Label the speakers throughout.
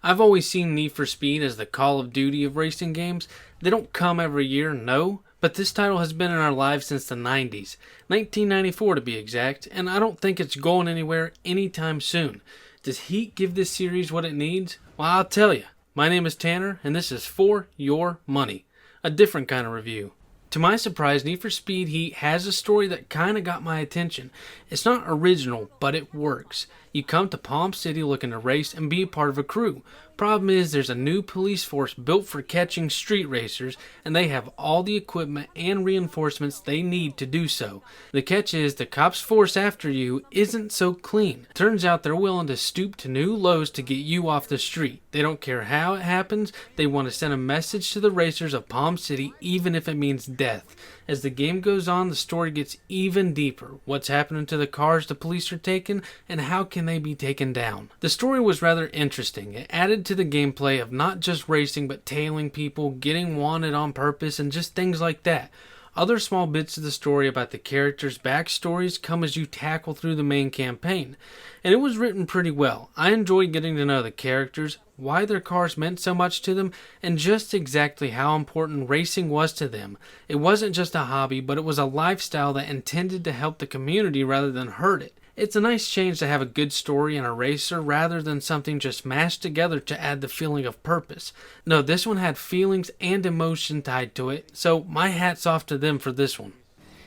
Speaker 1: I've always seen Need for Speed as the Call of Duty of racing games. They don't come every year, no, but this title has been in our lives since the 90s, 1994 to be exact, and I don't think it's going anywhere anytime soon. Does Heat give this series what it needs? Well, I'll tell you. My name is Tanner, and this is For Your Money, a different kind of review. To my surprise, Need for Speed Heat has a story that kinda got my attention. It's not original, but it works. You come to Palm City looking to race and be a part of a crew. Problem is, there's a new police force built for catching street racers, and they have all the equipment and reinforcements they need to do so. The catch is, the cops' force after you isn't so clean. Turns out they're willing to stoop to new lows to get you off the street. They don't care how it happens, they want to send a message to the racers of Palm City, even if it means death. As the game goes on, the story gets even deeper. What's happening to the cars the police are taking, and how can they be taken down? The story was rather interesting. It added to the gameplay of not just racing, but tailing people, getting wanted on purpose, and just things like that. Other small bits of the story about the characters' backstories come as you tackle through the main campaign, and it was written pretty well. I enjoyed getting to know the characters, why their cars meant so much to them, and just exactly how important racing was to them. It wasn't just a hobby, but it was a lifestyle that intended to help the community rather than hurt it. It's a nice change to have a good story and a racer rather than something just mashed together to add the feeling of purpose. No, this one had feelings and emotion tied to it, so my hat's off to them for this one.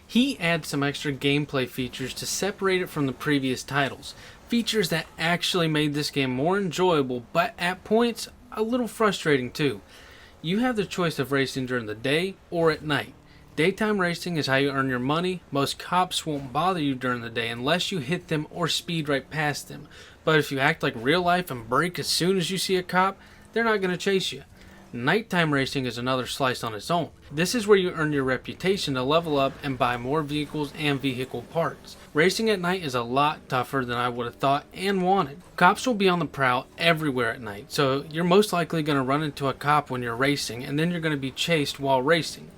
Speaker 1: He adds some extra gameplay features to separate it from the previous titles. Features that actually made this game more enjoyable, but at points a little frustrating too. You have the choice of racing during the day or at night. Daytime racing is how you earn your money. Most cops won't bother you during the day unless you hit them or speed right past them. But if you act like real life and brake as soon as you see a cop, they're not going to chase you. Nighttime racing is another slice on its own. This is where you earn your reputation to level up and buy more vehicles and vehicle parts. Racing at night is a lot tougher than I would have thought and wanted. Cops will be on the prowl everywhere at night, so you're most likely going to run into a cop when you're racing, and then you're going to be chased while racing.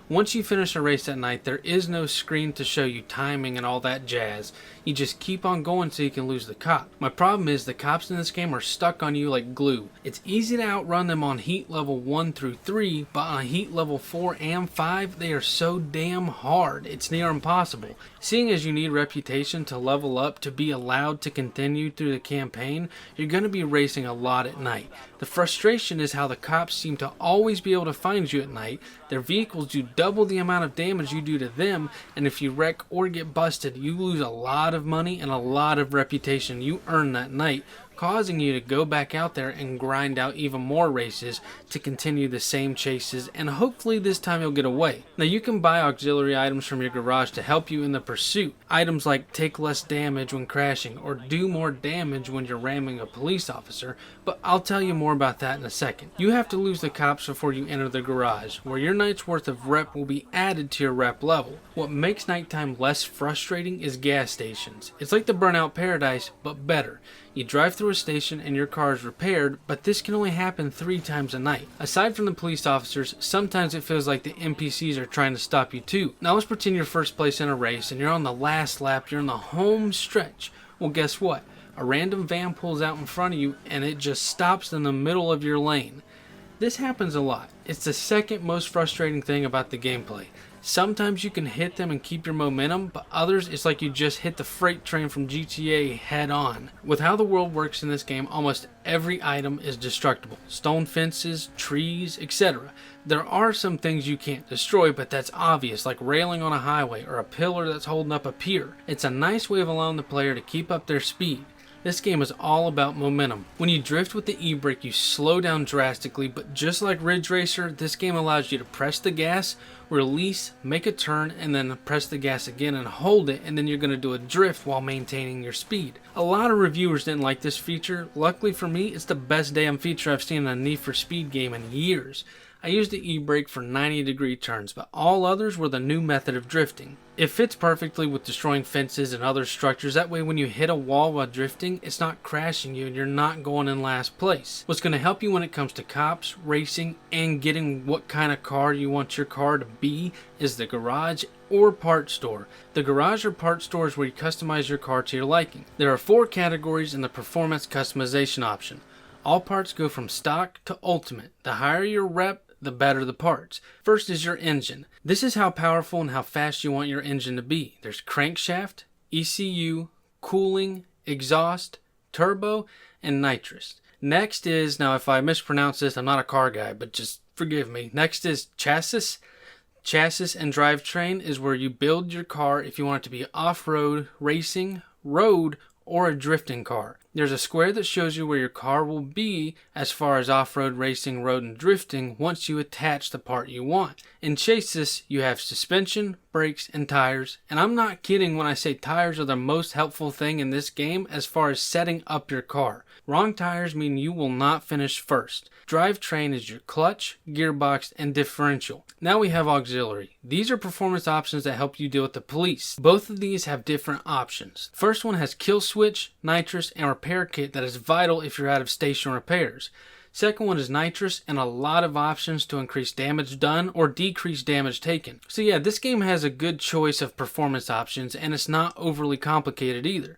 Speaker 1: Once you finish a race at night, there is no screen to show you timing and all that jazz. You just keep on going so you can lose the cop. My problem is the cops in this game are stuck on you like glue. It's easy to outrun them on heat level 1 through 3, but on heat level 4 and 5, they are so damn hard, it's near impossible. Seeing as you need reputation to level up to be allowed to continue through the campaign, you're going to be racing a lot at night. The frustration is how the cops seem to always be able to find you at night. Their vehicles do double the amount of damage you do to them, and if you wreck or get busted, you lose a lot of money and a lot of reputation you earn that night, causing you to go back out there and grind out even more races to continue the same chases, and hopefully this time you'll get away. Now you can buy auxiliary items from your garage to help you in the pursuit. Items like take less damage when crashing or do more damage when you're ramming a police officer, but I'll tell you more about that in a second. You have to lose the cops before you enter the garage, where your night's worth of rep will be added to your rep level. What makes nighttime less frustrating is gas stations. It's like the Burnout Paradise, but better. You drive through a station and your car is repaired, but this can only happen 3 times a night. Aside from the police officers, sometimes it feels like the NPCs are trying to stop you too. Now let's pretend you're first place in a race and you're on the last lap, you're in the home stretch. Well, guess what? A random van pulls out in front of you and it just stops in the middle of your lane. This happens a lot. It's the second most frustrating thing about the gameplay. Sometimes you can hit them and keep your momentum, but others it's like you just hit the freight train from GTA head on. With how the world works in this game, almost every item is destructible. Stone fences, trees, etc. There are some things you can't destroy, but that's obvious, like railing on a highway or a pillar that's holding up a pier. It's a nice way of allowing the player to keep up their speed. This game is all about momentum. When you drift with the e-brake, you slow down drastically, but just like Ridge Racer, this game allows you to press the gas, release, make a turn, and then press the gas again and hold it, and then you're going to do a drift while maintaining your speed. A lot of reviewers didn't like this feature. Luckily for me, it's the best damn feature I've seen in a Need for Speed game in years. I used the e-brake for 90-degree turns, but all others were the new method of drifting. It fits perfectly with destroying fences and other structures. That way when you hit a wall while drifting, it's not crashing you and you're not going in last place. What's going to help you when it comes to cops, racing, and getting what kind of car you want your car to be is the garage or part store. The garage or part store is where you customize your car to your liking. There are 4 categories in the performance customization option. All parts go from stock to ultimate. The higher your rep, the better the parts. First is your engine. This is how powerful and how fast you want your engine to be. There's crankshaft, ECU, cooling, exhaust, turbo, and nitrous. Next is, now if I mispronounce this, I'm not a car guy, but just forgive me. Next is chassis. Chassis and drivetrain is where you build your car if you want it to be off-road, racing, road, or a drifting car. There's a square that shows you where your car will be as far as off-road, racing, road, and drifting once you attach the part you want. In chassis, you have suspension, brakes, and tires. And I'm not kidding when I say tires are the most helpful thing in this game as far as setting up your car. Wrong tires mean you will not finish first. Drivetrain is your clutch, gearbox, and differential. Now we have auxiliary. These are performance options that help you deal with the police. Both of these have different options. First one has kill switch, nitrous, and repair kit that is vital if you're out of station repairs. Second one is nitrous and a lot of options to increase damage done or decrease damage taken. So yeah, this game has a good choice of performance options and it's not overly complicated either.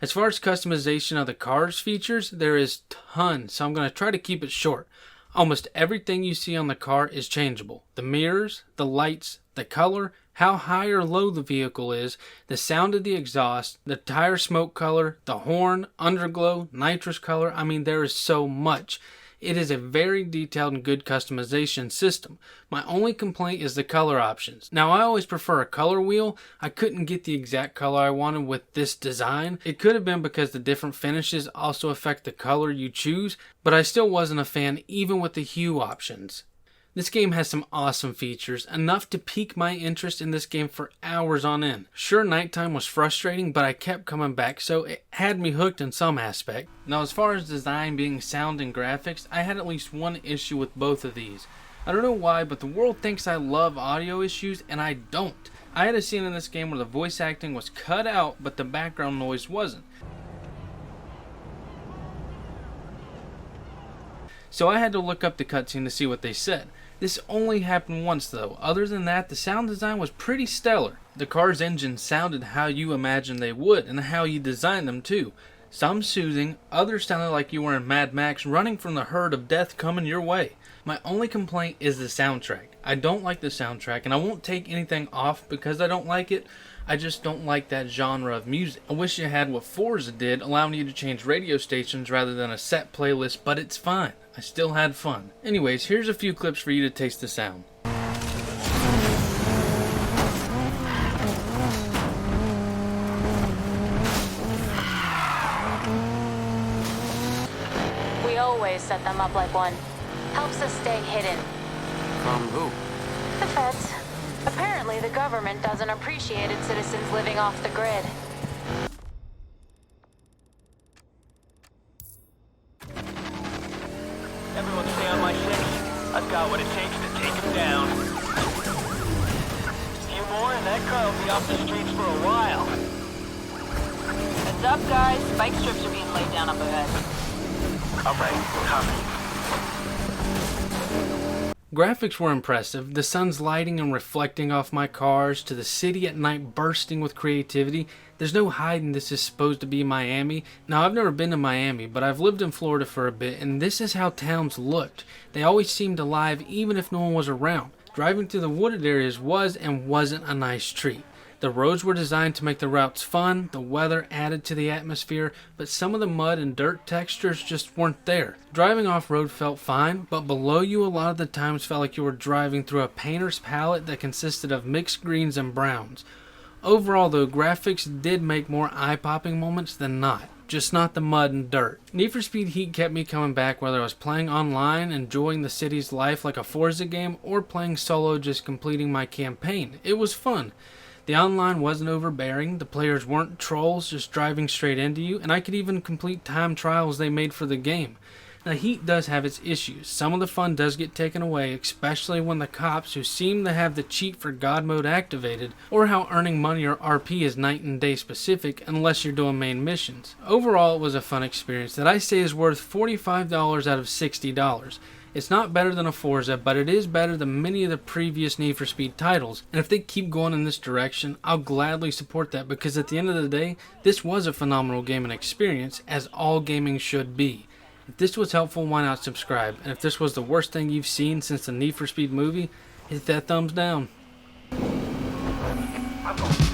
Speaker 1: As far as customization of the car's features, there is tons, so I'm going to try to keep it short. Almost everything you see on the car is changeable. The mirrors, the lights, the color, how high or low the vehicle is, the sound of the exhaust, the tire smoke color, the horn, underglow, nitrous color. I mean, there is so much. It is a very detailed and good customization system. My only complaint is the color options. Now, I always prefer a color wheel. I couldn't get the exact color I wanted with this design. It could have been because the different finishes also affect the color you choose, but I still wasn't a fan even with the hue options. This game has some awesome features, enough to pique my interest in this game for hours on end. Sure, nighttime was frustrating, but I kept coming back, so it had me hooked in some aspect. Now, as far as design being sound and graphics, I had at least one issue with both of these. I don't know why, but the world thinks I love audio issues, and I don't. I had a scene in this game where the voice acting was cut out, but the background noise wasn't. So I had to look up the cutscene to see what they said. This only happened once though. Other than that, the sound design was pretty stellar. The car's engine sounded how you imagined they would, and how you designed them too. Some soothing, others sounded like you were in Mad Max running from the herd of death coming your way. My only complaint is the soundtrack. I don't like the soundtrack, and I won't take anything off because I don't like it. I just don't like that genre of music. I wish you had what Forza did, allowing you to change radio stations rather than a set playlist, but it's fine. I still had fun. Anyways, here's a few clips for you to taste the sound.
Speaker 2: We always set them up like one. Helps us stay hidden.
Speaker 3: From who?
Speaker 2: The feds. Apparently, the government doesn't appreciate its citizens living off the grid.
Speaker 4: Everyone stay on my 6. I've got what it takes to take him down. A few more and that car will be off the streets for a while.
Speaker 5: Heads up, guys. Spike strips are being laid down up ahead.
Speaker 4: Alright, copy.
Speaker 1: Graphics were impressive. The sun's lighting and reflecting off my cars, to the city at night bursting with creativity. There's no hiding this is supposed to be Miami. Now, I've never been to Miami, but I've lived in Florida for a bit, and this is how towns looked. They always seemed alive even if no one was around. Driving through the wooded areas was and wasn't a nice treat. The roads were designed to make the routes fun, the weather added to the atmosphere, but some of the mud and dirt textures just weren't there. Driving off-road felt fine, but below you a lot of the times felt like you were driving through a painter's palette that consisted of mixed greens and browns. Overall though, graphics did make more eye-popping moments than not. Just not the mud and dirt. Need for Speed Heat kept me coming back whether I was playing online, enjoying the city's life like a Forza game, or playing solo just completing my campaign. It was fun. The online wasn't overbearing, the players weren't trolls just driving straight into you, and I could even complete time trials they made for the game. Now, Heat does have its issues. Some of the fun does get taken away, especially when the cops who seem to have the cheat for God mode activated, or how earning money or RP is night and day specific unless you're doing main missions. Overall, it was a fun experience that I say is worth $45 out of $60. It's not better than a Forza, but it is better than many of the previous Need for Speed titles, and if they keep going in this direction, I'll gladly support that because at the end of the day, this was a phenomenal game and experience, as all gaming should be. If this was helpful, why not subscribe? And if this was the worst thing you've seen since the Need for Speed movie, hit that thumbs down.
Speaker 4: I'm going